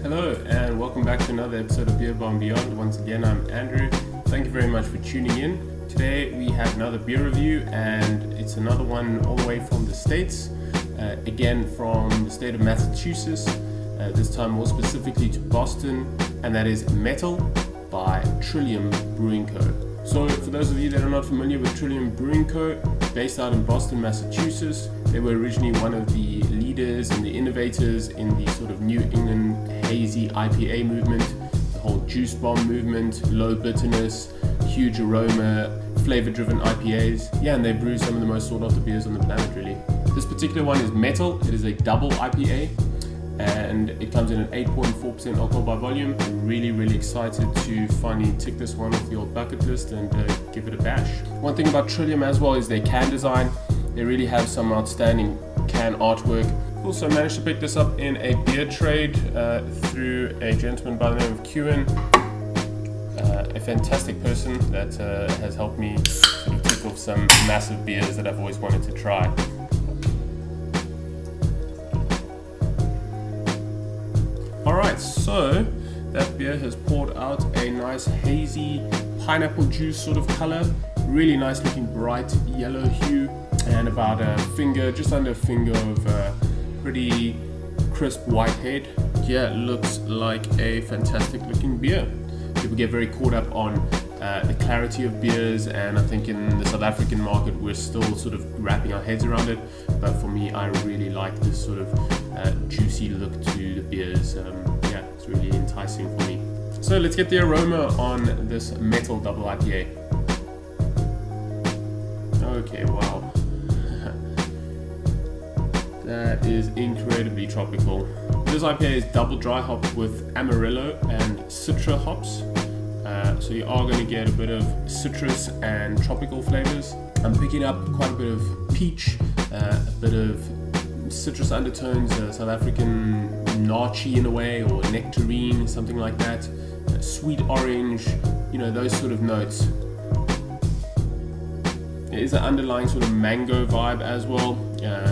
Hello and welcome back to another episode of Beer Bomb Beyond. Once again, I'm Andrew. Thank you very much for tuning in. Today we have another beer review and it's another one all the way from the States. Again from the state of Massachusetts, this time more specifically to Boston, and that is Mettle by Trillium Brewing Co. So for those of you that are not familiar with Trillium Brewing Co., based out in Boston, Massachusetts, they were originally one of the leaders and the innovators in the sort of New England hazy IPA movement, the whole juice bomb movement, low bitterness, huge aroma, flavor-driven IPAs. Yeah, and they brew some of the most sought-after beers on the planet, really. This particular one is Mettle. It is a double IPA, and it comes in at 8.4% alcohol by volume. I'm really excited to finally tick this one off the old bucket list and give it a bash. One thing about Trillium as well is their can design. They really have some outstanding can artwork. Also managed to pick this up in a beer trade through a gentleman by the name of Cuan, a fantastic person that has helped me sort of tick off some massive beers that I've always wanted to try. Alright, so that beer has poured out a nice hazy pineapple juice sort of color, really nice looking bright yellow hue, and about a finger, just under a finger of pretty crisp white head. Yeah, it looks like a fantastic looking beer. People get very caught up on the clarity of beers, and I think in the South African market we're still sort of wrapping our heads around it, but for me I really like this sort of juicy look to the beers. Yeah, it's really enticing for me. So let's get the aroma on this Mettle double IPA. Okay, wow. That is incredibly tropical. This IPA is double dry hopped with Amarillo and Citra hops. So you are going to get a bit of citrus and tropical flavors. I'm picking up quite a bit of peach, a bit of citrus undertones, South African narchi in a way, or nectarine, something like that. Sweet orange, you know, those sort of notes. There is an underlying sort of mango vibe as well,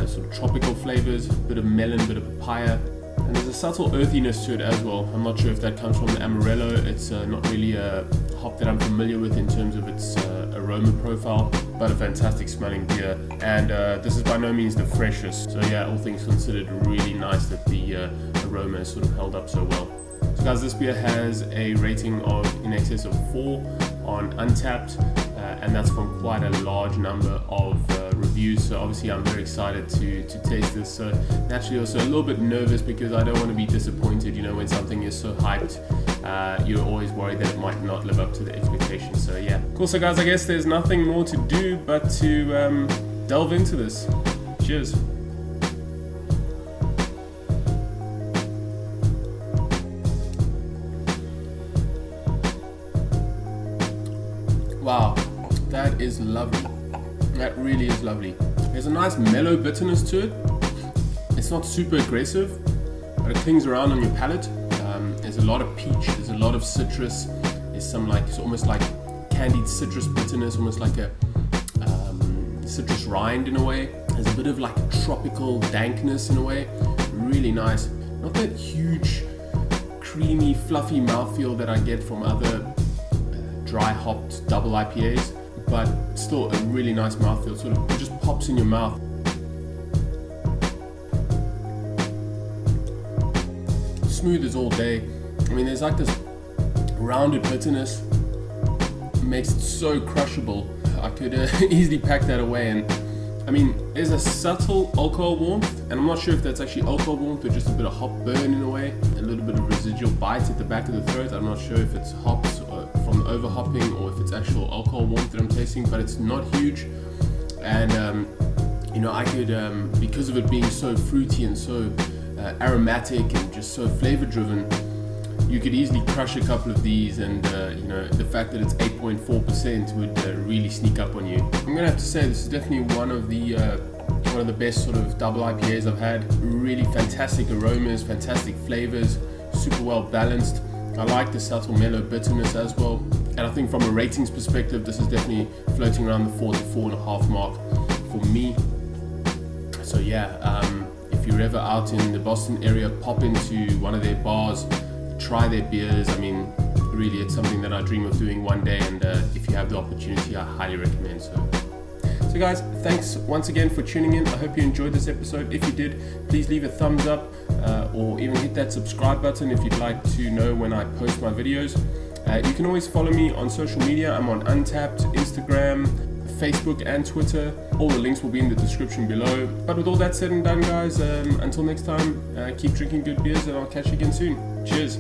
sort of tropical flavors, a bit of melon, bit of papaya. And there's a subtle earthiness to it as well. I'm not sure if that comes from the Amarillo. It's not really a hop that I'm familiar with in terms of its aroma profile, but a fantastic smelling beer. And this is by no means the freshest. So yeah, all things considered, really nice that the aroma is sort of held up so well. So guys, this beer has a rating of in excess of 4 on Untapped, and that's from quite a large number of reviews. So obviously I'm very excited to taste this. So naturally also a little bit nervous because I don't want to be disappointed. You know, when something is so hyped, you're always worried that it might not live up to the expectations. So yeah, cool. So guys, I guess there's nothing more to do but to delve into this. Cheers. Wow, that is lovely. That really is lovely. There's a nice mellow bitterness to it. It's not super aggressive, but it clings around on your palate. There's a lot of peach, there's a lot of citrus. There's some it's almost like candied citrus bitterness, almost like a citrus rind in a way. There's a bit of like tropical dankness in a way. Really nice. Not that huge, creamy, fluffy mouthfeel that I get from other dry hopped double IPAs, but still a really nice mouthfeel. Sort of, it just pops in your mouth. Smooth as all day. I mean, there's like this rounded bitterness. It makes it so crushable. I could easily pack that away. And I mean, there's a subtle alcohol warmth, and I'm not sure if that's actually alcohol warmth or just a bit of hop burn in a way. A little bit of residual bite at the back of the throat. I'm not sure if it's hops from over hopping or if it's actual alcohol warmth that I'm tasting, but it's not huge. And you know, I could because of it being so fruity and so aromatic and just so flavor driven, you could easily crush a couple of these, and you know, the fact that it's 8.4% would really sneak up on you. I'm gonna have to say this is definitely one of the best sort of double IPAs I've had. Really fantastic aromas, fantastic flavors, super well balanced. I like the subtle mellow bitterness as well, and I think from a ratings perspective, this is definitely floating around the 4 to 4.5 mark for me. So yeah, if if you're ever out in the Boston area, pop into one of their bars, try their beers. I mean, really, it's something that I dream of doing one day, and if you have the opportunity, I highly recommend. So guys, thanks once again for tuning in. I hope you enjoyed this episode. If you did, please leave a thumbs up or even hit that subscribe button if you'd like to know when I post my videos. You can always follow me on social media. I'm on Untapped, Instagram, Facebook and Twitter. All the links will be in the description below. But with all that said and done, guys, until next time, keep drinking good beers and I'll catch you again soon. Cheers.